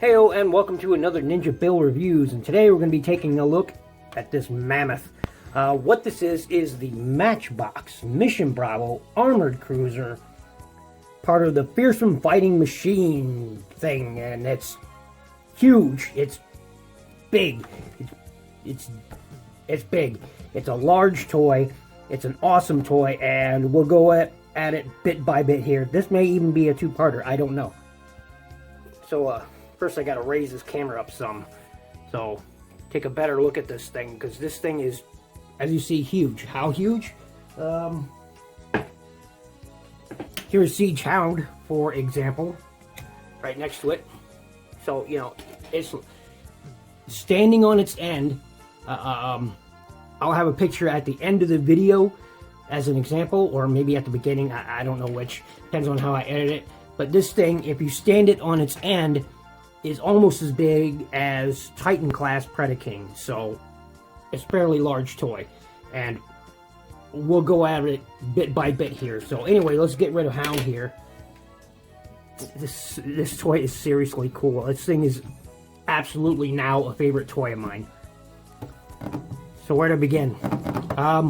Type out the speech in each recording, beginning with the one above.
Heyo, and welcome to another Ninjabill Reviews, and today we're going to be taking a look at this mammoth. What this is the Matchbox Mission Bravo Armored Cruiser, part of the Fearsome Fighting machine thing, and it's huge, it's big, it's big, it's a large toy, it's an awesome toy, and we'll go at it bit by bit here. This may even be a two-parter, I don't know. So, first I gotta raise this camera up some, so take a better look at this thing, because this thing is, as you see, huge. How huge? Here's Siege Hound, for example, right next to it. So, you know, it's standing on its end. I'll have a picture at the end of the video as an example, or maybe at the beginning, I don't know which, depends on how I edit it. But this thing, if you stand it on its end, is almost as big as Titan class Predaking, so it's a fairly large toy, and we'll go at it bit by bit here. So anyway, let's get rid of Hound here. This toy is seriously cool. This thing is absolutely now a favorite toy of mine. So where to begin?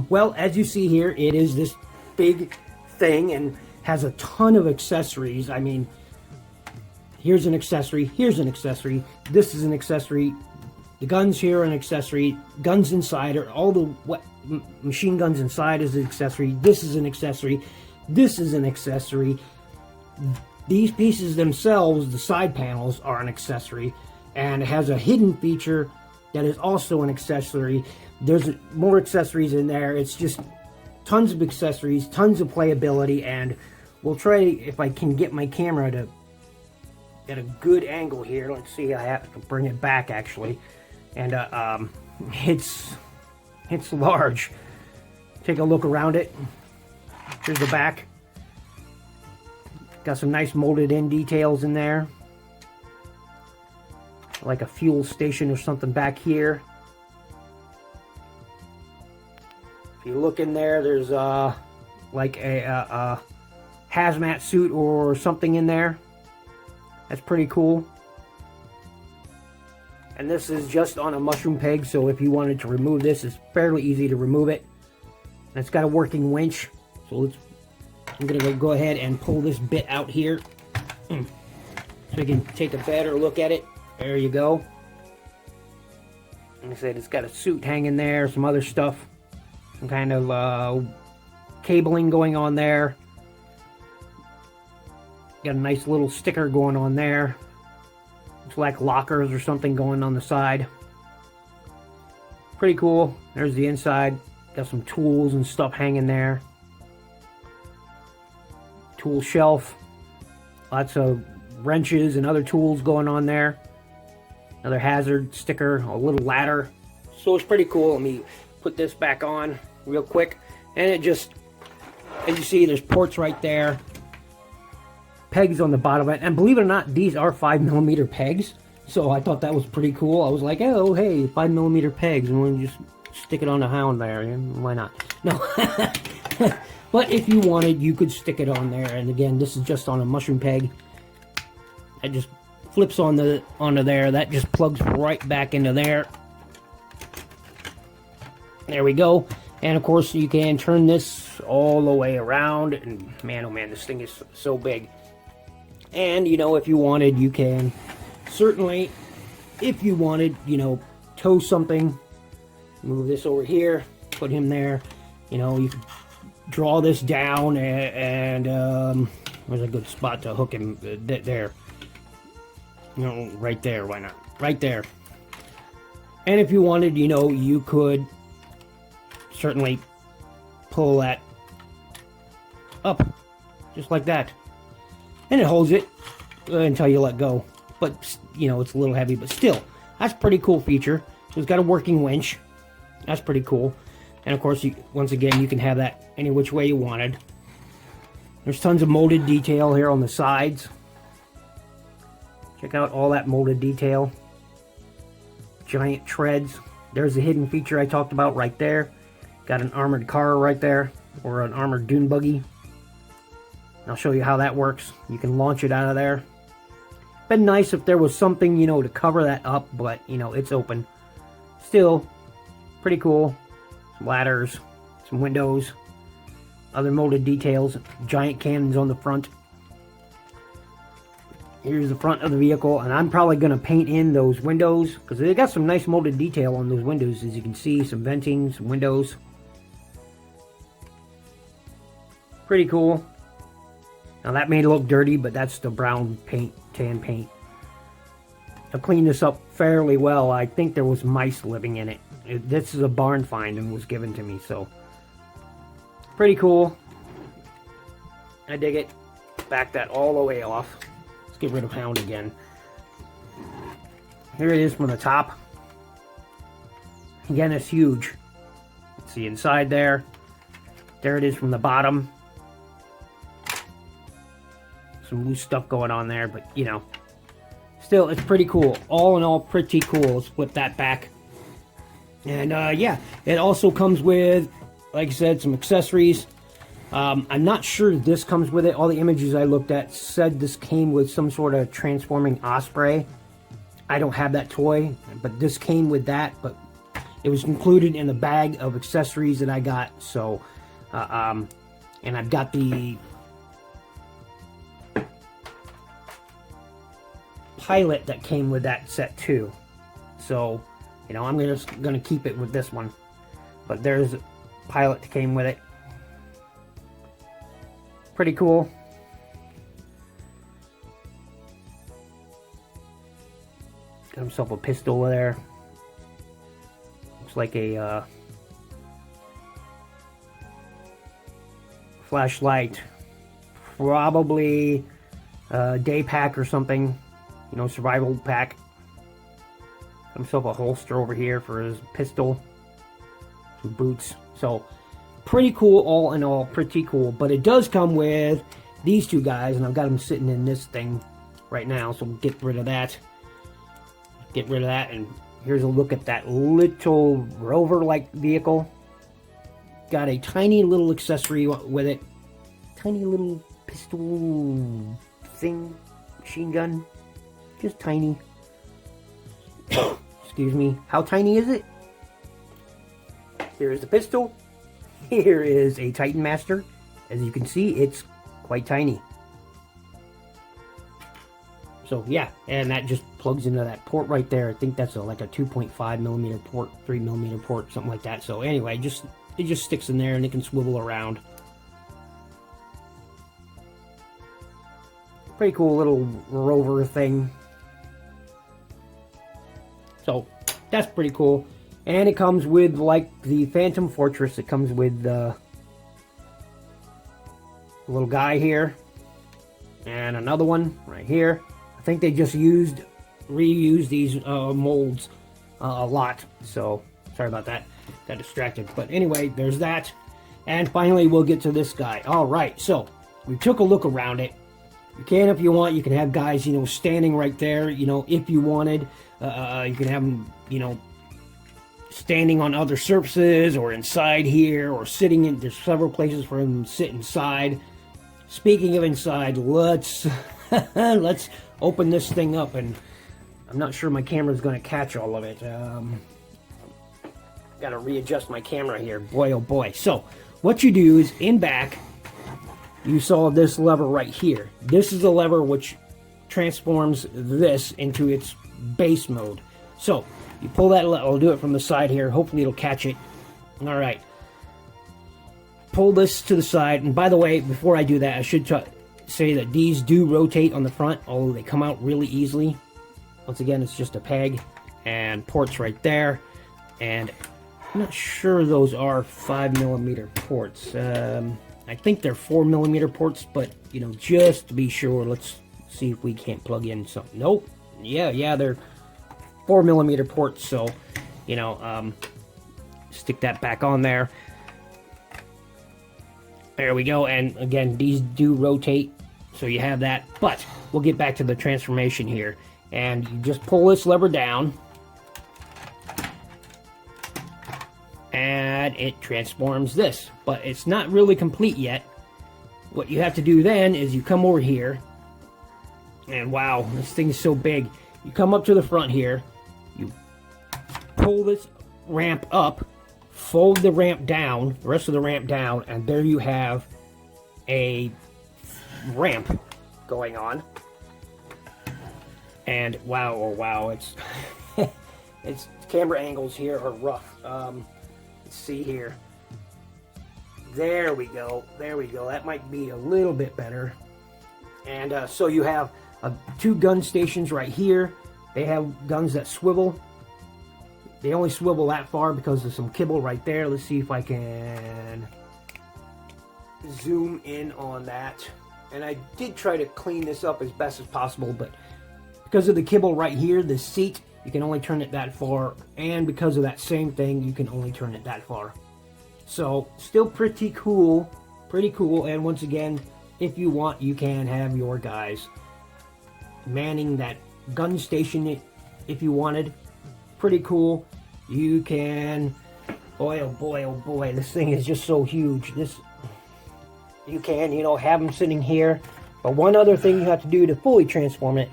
Well, as you see here, it is this big thing and has a ton of accessories. I mean, here's an accessory, this is an accessory, the guns here are an accessory, guns inside are all the machine guns inside is an accessory, this is an accessory, this is an accessory, these pieces themselves, the side panels, are an accessory, and it has a hidden feature that is also an accessory. There's more accessories in there. It's just tons of accessories, tons of playability, and we'll try, if I can get my camera to get a good angle here. Let's see, I have to bring it back actually, and it's large. Take a look around it. Here's the back. Got some nice molded in details in there, like a fuel station or something back here. If you look in there, there's like a hazmat suit or something in there. That's pretty cool. And this is just on a mushroom peg, so if you wanted to remove this, it's fairly easy to remove it. And it's got a working winch, so I'm gonna go ahead and pull this bit out here so we can take a better look at it. There you go. Like I said, it's got a suit hanging there, some other stuff, some kind of cabling going on there. Got a nice little sticker going on there. Looks like lockers or something going on the side. Pretty cool. There's the inside. Got some tools and stuff hanging there. Tool shelf. Lots of wrenches and other tools going on there. Another hazard sticker, a little ladder. So it's pretty cool. Let me put this back on real quick. And it just, as you see, there's ports right there. Pegs on the bottom of it, and believe it or not, these are 5mm pegs, so I thought that was pretty cool. I was like, oh hey, 5mm pegs, and we'll just stick it on the Hound there, and why not? No. But if you wanted, you could stick it on there, and again, this is just on a mushroom peg. It just flips onto there. That just plugs right back into there. There we go. And of course, you can turn this all the way around, and man, oh man, this thing is so big. And, you know, if you wanted, you can certainly, if you wanted, you know, tow something, move this over here, put him there, you know, you can draw this down, and where's a good spot to hook him? There. You know, right there, why not? Right there. And if you wanted, you know, you could certainly pull that up, just like that. And it holds it until you let go. But, you know, it's a little heavy, but still, that's a pretty cool feature. So it's got a working winch. That's pretty cool. And of course, once again, you can have that any which way you wanted. There's tons of molded detail here on the sides. Check out all that molded detail. Giant treads. There's the hidden feature I talked about right there. Got an armored car right there, or an armored dune buggy. I'll show you how that works. You can launch it out of there. Been nice if there was something, you know, to cover that up, but, you know, it's open. Still, pretty cool. Some ladders, some windows, other molded details, giant cannons on the front. Here's the front of the vehicle, and I'm probably going to paint in those windows, because they got some nice molded detail on those windows, as you can see, some venting, some windows. Pretty cool. Now that may look dirty, but that's the brown paint, tan paint. I cleaned this up fairly well. I think there was mice living in it. This is a barn find and was given to me, so pretty cool. I dig it. Back that all the way off. Let's get rid of Hound again. Here it is from the top. Again, it's huge. See inside there. There it is from the bottom. Some loose stuff going on there, but you know, still, it's pretty cool. All in all, pretty cool. Let's flip that back. And yeah, it also comes with, like I said, some accessories. I'm not sure this comes with it. All the images I looked at said this came with some sort of transforming osprey. I don't have that toy, but this came with that. But it was included in the bag of accessories that I got. So, and I've got the pilot that came with that set too. So, you know, I'm just gonna keep it with this one. But there's a pilot that came with it. Pretty cool. Got himself a pistol there. Looks like a flashlight. Probably a day pack or something. You know, survival pack. Got himself a holster over here for his pistol. Some boots. So, pretty cool, all in all, pretty cool. But it does come with these two guys, and I've got them sitting in this thing right now, so we'll get rid of that. Get rid of that, and here's a look at that little rover-like vehicle. Got a tiny little accessory with it. Tiny little pistol thing, machine gun. Just tiny. Excuse me. How tiny is it? Here's the pistol. Here is a Titan Master. As you can see, it's quite tiny. So yeah, and that just plugs into that port right there. I think that's like a 2.5 millimeter port, 3 millimeter port, something like that. So anyway, it just sticks in there and it can swivel around. Pretty cool little rover thing. So that's pretty cool. And it comes with, like the Phantom Fortress, it comes with the little guy here. And another one right here. I think they just reused these molds a lot. So, sorry about that. Got distracted. But anyway, there's that. And finally, we'll get to this guy. Alright, so we took a look around it. You can, if you want, you can have guys, you know, standing right there, you know, if you wanted. You can have them, you know, standing on other surfaces or inside here or sitting in. There's several places for them to sit inside. Speaking of inside, let's open this thing up, and I'm not sure my camera's going to catch all of it. Got to readjust my camera here. Boy, oh boy. So what you do is in back, you saw this lever right here. This is the lever which transforms this into its base mode. So you pull that lever. I'll do it from the side here. Hopefully it'll catch it. All right. Pull this to the side. And by the way, before I do that, I should say that these do rotate on the front, although they come out really easily. Once again, it's just a peg and ports right there. And I'm not sure those are 5mm ports. I think they're 4mm ports, but you know, just to be sure, let's see if we can't plug in something. Nope. Yeah, they're 4mm ports. So, you know, stick that back on there. There we go. And again, these do rotate, so you have that. But we'll get back to the transformation here. And you just pull this lever down, and it transforms this. But it's not really complete yet. What you have to do then is you come over here, And wow, this thing is so big. You come up to the front here, you pull this ramp up, fold the ramp down, the rest of the ramp down, and there you have a ramp going on. And wow, oh wow, it's it's camera angles here are rough. Let's see here. There we go. There we go. That might be a little bit better. And so you have two gun stations right here. They have guns that swivel. They only swivel that far because of some kibble right there. Let's see if I can zoom in on that. And I did try to clean this up as best as possible, but because of the kibble right here, the seat, you can only turn it that far. And because of that same thing, you can only turn it that far. So, still pretty cool. Pretty cool. And once again, if you want, you can have your guys manning that gun station if you wanted. Pretty cool. You can... Boy, oh boy, oh boy. This thing is just so huge. You can, you know, have them sitting here. But one other thing you have to do to fully transform it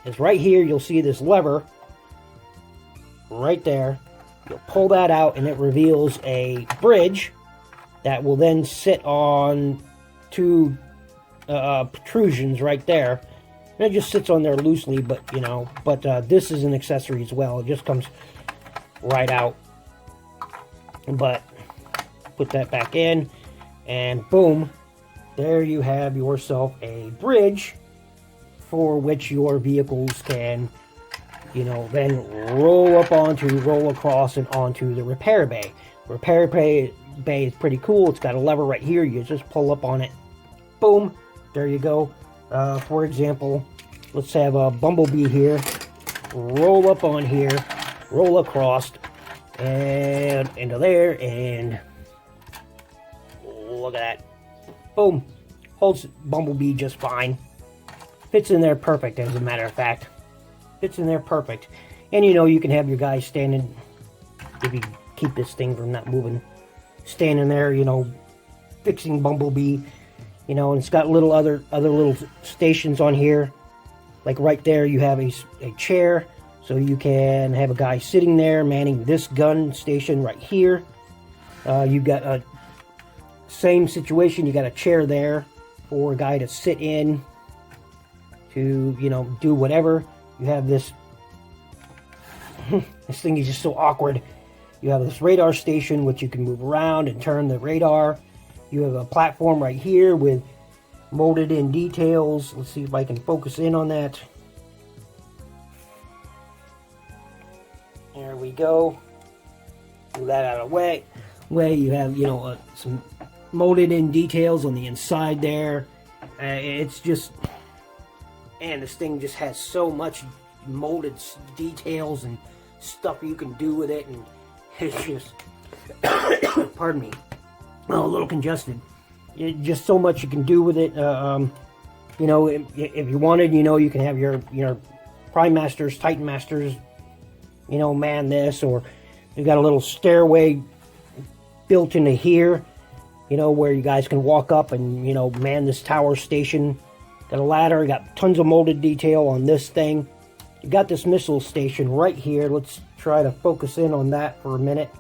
is right here, you'll see this lever right there. You'll pull that out and it reveals a bridge that will then sit on two protrusions right there. And it just sits on there loosely, but you know, this is an accessory as well. It just comes right out. But put that back in and boom, there you have yourself a bridge for which your vehicles can, you know, then roll across and onto the repair bay. Repair bay is pretty cool. It's got a lever right here. You just pull up on it. Boom. There you go. For example, let's have a Bumblebee here. Roll up on here. Roll across. And into there. And look at that. Boom. Holds Bumblebee just fine. Fits in there perfect, as a matter of fact. Fits in there perfect. And you know, you can have your guys standing, if you keep this thing from not moving, standing there, you know, fixing Bumblebee. You know, and it's got little other little stations on here. Like right there, you have a chair. So you can have a guy sitting there manning this gun station right here. You've got a same situation. You got a chair there for a guy to sit in to, you know, do whatever. You have this, this thing is just so awkward. You have this radar station, which you can move around and turn the radar. You have a platform right here with molded in details. Let's see if I can focus in on that. There we go. Move that out of the way. You have, you know, some molded in details on the inside there. It's just... And this thing just has so much molded details and stuff you can do with it, and it's just, pardon me, a little congested. Just so much you can do with it. You know, if you wanted, you know, you can have your Prime Masters, Titan Masters, you know, man this, or you've got a little stairway built into here, you know, where you guys can walk up and, you know, man this tower station. Got a ladder, got tons of molded detail on this thing. You got this missile station right here. Let's try to focus in on that for a minute.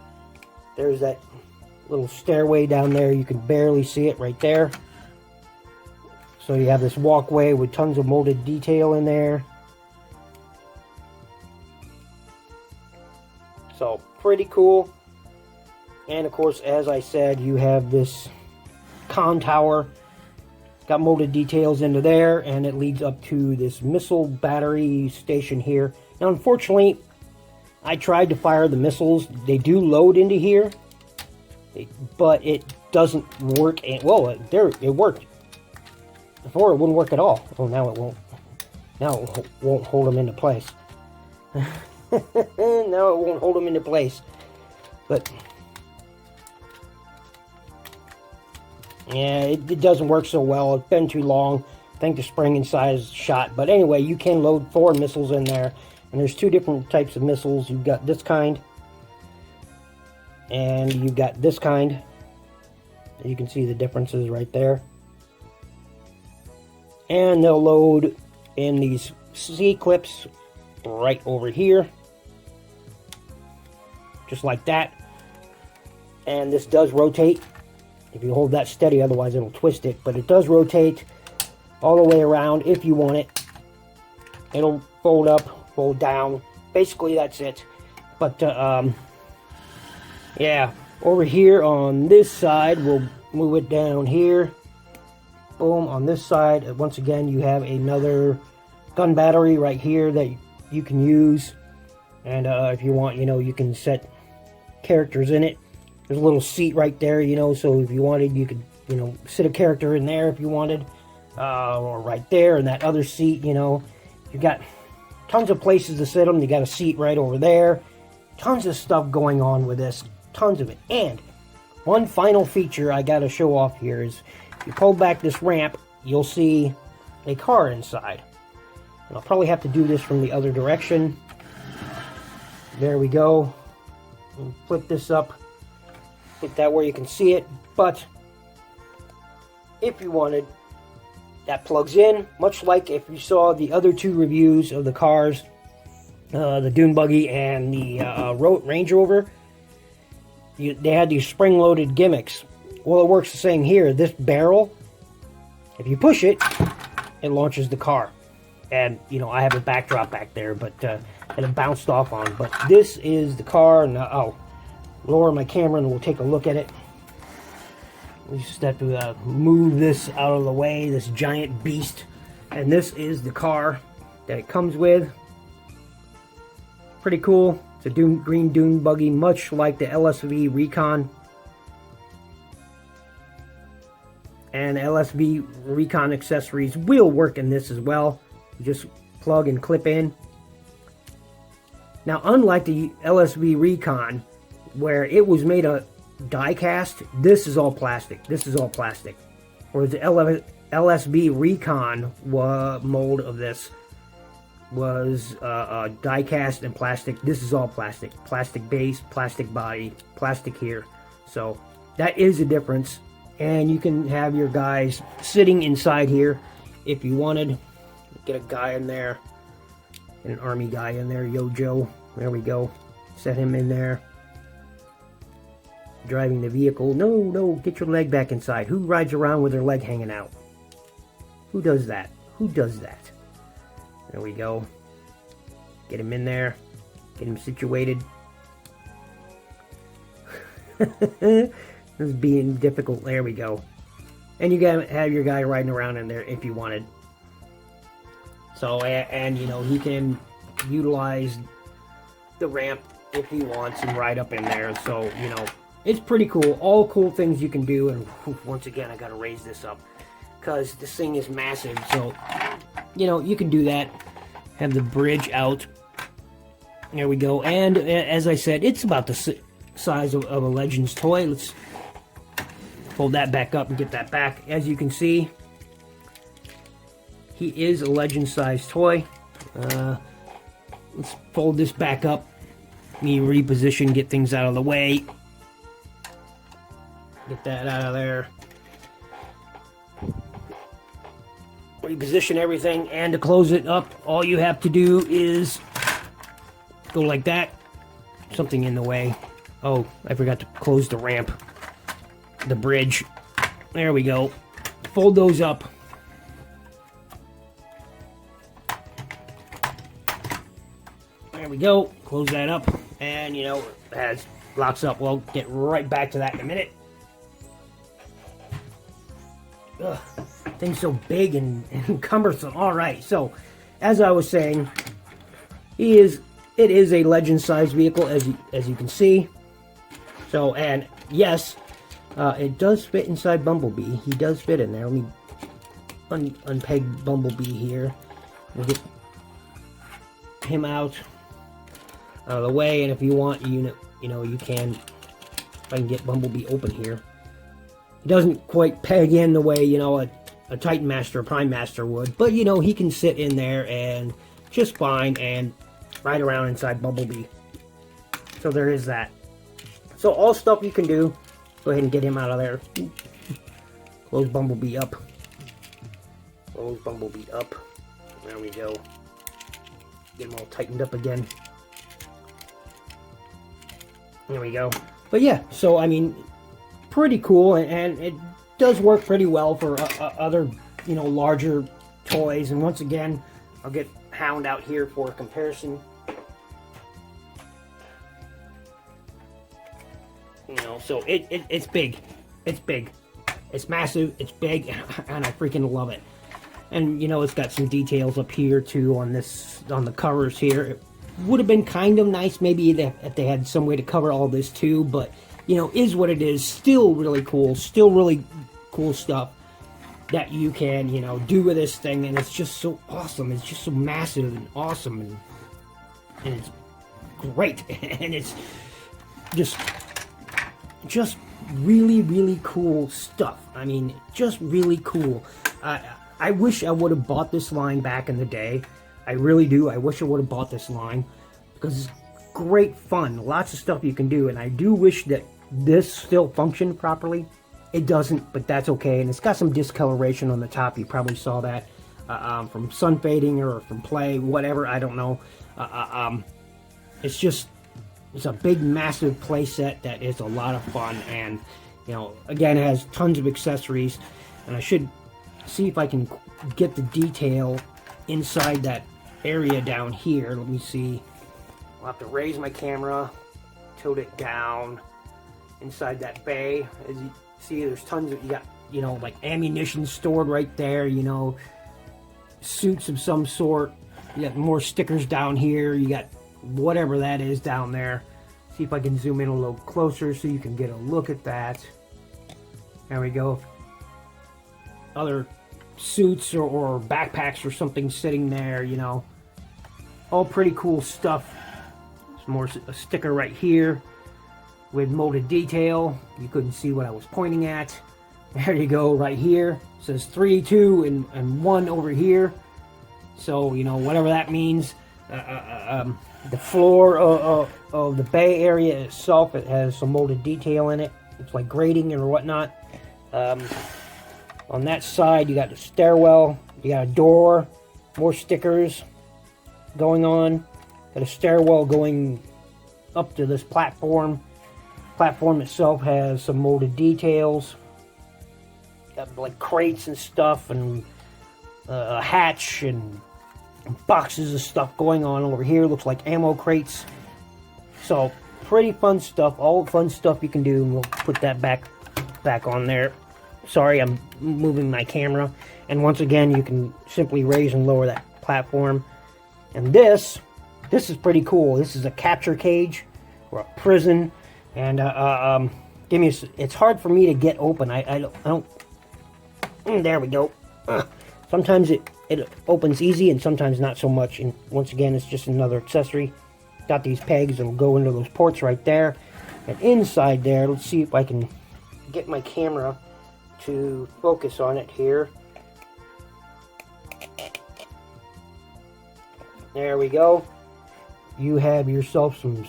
There's that little stairway down there. You can barely see it right there. So you have this walkway with tons of molded detail in there. So, pretty cool. And of course, as I said, you have this con tower. Got molded details into there, and it leads up to this missile battery station here. Now, unfortunately, I tried to fire the missiles. They do load into here, but it doesn't work. Well, there it worked. Before it wouldn't work at all. Oh, now it won't. Now it won't hold them into place. Now it won't hold them into place. But yeah, it doesn't work so well. It's been too long. I think the spring inside is shot. But anyway, you can load 4 missiles in there. And there's 2 different types of missiles. You've got this kind. And you've got this kind. You can see the differences right there. And they'll load in these C-clips right over here. Just like that. And this does rotate. If you hold that steady, otherwise it'll twist it. But it does rotate all the way around if you want it. It'll fold up, fold down. Basically, that's it. But, yeah. Over here on this side, we'll move it down here. Boom. On this side, once again, you have another gun battery right here that you can use. And if you want, you know, you can set characters in it. There's a little seat right there, you know, so if you wanted, you could, you know, sit a character in there if you wanted. Or right there in that other seat, you know. You got tons of places to sit them. You got a seat right over there. Tons of stuff going on with this. Tons of it. And one final feature I got to show off here is if you pull back this ramp, you'll see a car inside. And I'll probably have to do this from the other direction. There we go. And flip this up. Get that where you can see it. But if you wanted, that plugs in, much like if you saw the other two reviews of the cars, the Dune Buggy and the Range Rover. They had these spring-loaded gimmicks. Well, it works the same here. This barrel, if you push it, it launches the car. And, you know, I have a backdrop back there, but that it bounced off on. But this is the car, and I'll lower my camera and we'll take a look at it. We just have to move this out of the way, this giant beast. And this is the car that it comes with. Pretty cool. It's a green Dune Buggy, much like the LSV Recon. And LSV Recon accessories will work in this as well. You just plug and clip in. Now, unlike the LSV Recon, where it was made of die cast, this is all plastic. This is all plastic. Whereas the LSV Recon mold of this was die cast and plastic. This is all plastic. Plastic base, plastic body, plastic here. So that is a difference. And you can have your guys sitting inside here if you wanted. Get a guy in there. Get an army guy in there. Yo, Joe. There we go. Set him in there. Driving the vehicle. No, get your leg back inside. Who rides around with their leg hanging out? Who does that? Who does that? There we go. Get him in there. Get him situated. This is being difficult. There we go. And you gotta have your guy riding around in there if you wanted. So, and you know, he can utilize the ramp if he wants and ride up in there. So, you know, it's pretty cool. All cool things you can do. And once again, I gotta raise this up because this thing is massive. So, you know, you can do that. Have the bridge out. There we go. And as I said, it's about the size of a Legends toy. Let's fold that back up and get that back. As you can see, he is a Legend size toy. Let's fold this back up. Me reposition, get things out of the way. Get that out of there. Reposition everything, and to close it up, all you have to do is go like that. Something in the way. Oh, I forgot to close the ramp. The bridge. There we go. Fold those up. There we go. Close that up. And, you know, it locks up. We'll get right back to that in a minute. Ugh, thing's so big and cumbersome. Alright, so, as I was saying, it is a Legend-sized vehicle, as you can see. So, and, yes, it does fit inside Bumblebee. He does fit in there. Let me unpeg Bumblebee here. We'll get him out of the way, and if you want, you know, you can. If I can get Bumblebee open here. He doesn't quite peg in the way, you know, a Titan Master or Prime Master would, but, you know, he can sit in there and just fine and ride around inside Bumblebee. So there is that. So all stuff you can do. Go ahead and get him out of there. Close Bumblebee up. Close Bumblebee up. There we go. Get them all tightened up again. There we go. But yeah, so I mean, pretty cool, and it does work pretty well for other, you know, larger toys. And once again, I'll get Hound out here for comparison. You know, so it's big. It's big. It's massive. It's big, and I freaking love it. And you know, it's got some details up here too on the covers here. It would have been kind of nice maybe if they had some way to cover all this too, but you know, is what it is. Still really cool. Still really cool stuff that you can, you know, do with this thing, and it's just so awesome. It's just so massive and awesome, and it's great, and it's just really, really cool stuff. I mean, just really cool. I wish I would have bought this line back in the day. I really do. I wish I would have bought this line because it's great fun. Lots of stuff you can do, and I do wish that this still functioned properly. It doesn't, but that's okay. And it's got some discoloration on the top. You probably saw that from sun fading or from play, whatever. I don't know. It's a big, massive play set that is a lot of fun, and you know, again, it has tons of accessories. And I should see if I can get the detail inside that area down here. Let me see. I'll have to raise my camera, tilt it down inside that bay. As you see, there's tons of, you got, you know, like ammunition stored right there, you know, suits of some sort. You got more stickers down here. You got whatever that is down there. See if I can zoom in a little closer so you can get a look at that. There we go. Other suits or backpacks or something sitting there, you know. All pretty cool stuff. Some more, a sticker right here with molded detail. You couldn't see what I was pointing at. There you go, right here. It says 3, 2, and 1 over here. So, you know, whatever that means. The floor of the bay area itself, it has some molded detail in it. It's like grating or whatnot. On that side, you got the stairwell. You got a door. More stickers going on. Got a stairwell going up to this platform. Platform itself has some molded details. Got like crates and stuff, and a hatch and boxes of stuff going on over here. Looks like ammo crates. So pretty fun stuff. All the fun stuff you can do. And we'll put that back on there. Sorry, I'm moving my camera. And once again, you can simply raise and lower that platform. And this is pretty cool. This is a capture cage or a prison. And it's hard for me to get open. I don't. There we go. Sometimes it opens easy, and sometimes not so much. And once again, it's just another accessory. Got these pegs that will go into those ports right there. And inside there, let's see if I can get my camera to focus on it here. There we go. You have yourself some,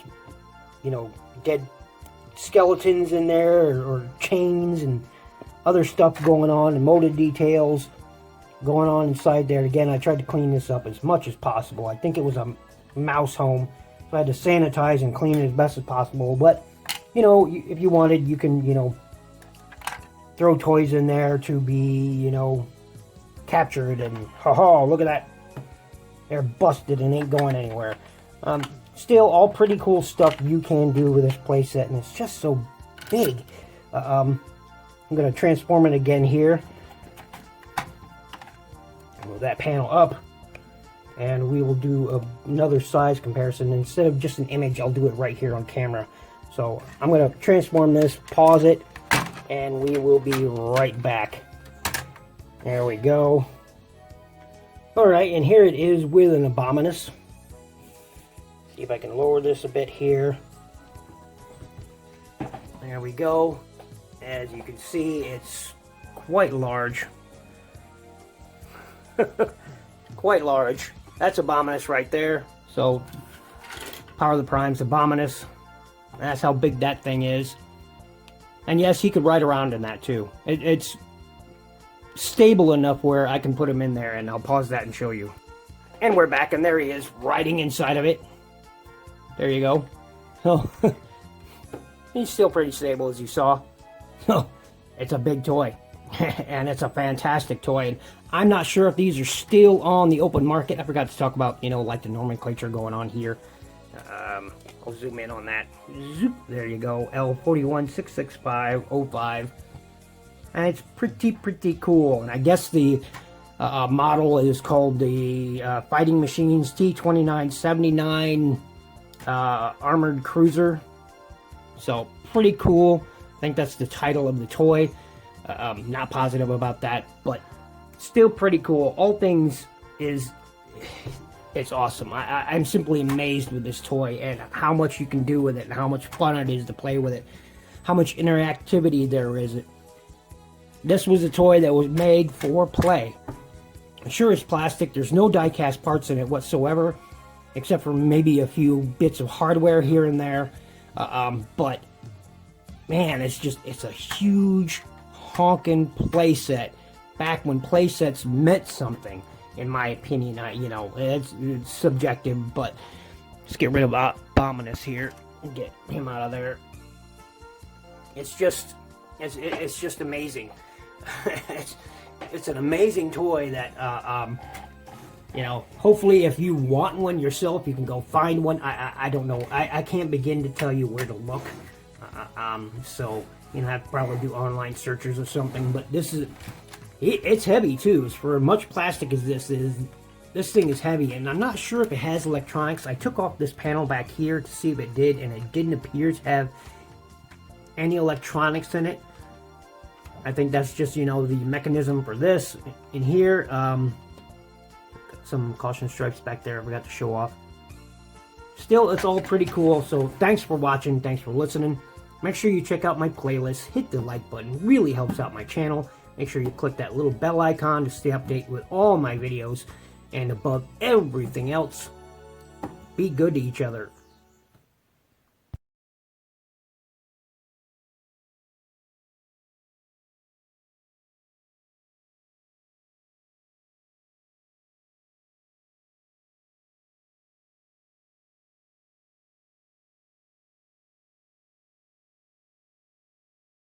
you know, dead skeletons in there, or chains and other stuff going on, and molded details going on inside there. Again, I tried to clean this up as much as possible. I think it was a mouse home, so I had to sanitize and clean it as best as possible. But, you know, if you wanted, you can, you know, throw toys in there to be, you know, captured, and haha, look at that. They're busted and ain't going anywhere. Still, all pretty cool stuff you can do with this playset, and it's just so big. I'm going to transform it again here. Move that panel up, and we will do another size comparison. Instead of just an image, I'll do it right here on camera. So I'm going to transform this, pause it, and we will be right back. There we go. Alright, and here it is with an Abominus. See if I can lower this a bit here. There we go. As you can see, it's quite large. Quite large. That's Abominus right there. So, Power of the Prime's Abominus. That's how big that thing is. And yes, he could ride around in that too. It's stable enough where I can put him in there, and I'll pause that and show you. And we're back, and there he is, riding inside of it. There you go. Oh, he's still pretty stable, as you saw. Oh, it's a big toy, and it's a fantastic toy. And I'm not sure if these are still on the open market. I forgot to talk about, you know, like the nomenclature going on here. I'll zoom in on that. Zoop, there you go. L4166505. And it's pretty cool. And I guess the model is called the Fighting Machines T2979 Armored Cruiser. So pretty cool. I think that's the title of the toy. Not positive about that, but still pretty cool. All things is, it's awesome. I'm simply amazed with this toy and how much you can do with it and how much fun it is to play with it. How much interactivity there is. This was a toy that was made for play. Sure, it's plastic. There's no die-cast parts in it whatsoever, except for maybe a few bits of hardware here and there. But man, it's a huge honking playset. Back when playsets meant something, in my opinion. You know, it's subjective, but let's get rid of Abominus here and get him out of there. It's just amazing. It's an amazing toy that, you know, hopefully if you want one yourself, you can go find one. I don't know. I can't begin to tell you where to look. So, you know, I have to probably do online searches or something. But this is, it's heavy too. For as much plastic as this is, this thing is heavy. And I'm not sure if it has electronics. I took off this panel back here to see if it did, and it didn't appear to have any electronics in it. I think that's just, you know, the mechanism for this. In here, got some caution stripes back there I forgot to show off. Still, it's all pretty cool. So thanks for watching. Thanks for listening. Make sure you check out my playlist. Hit the like button. Really helps out my channel. Make sure you click that little bell icon to stay updated with all my videos. And above everything else, be good to each other.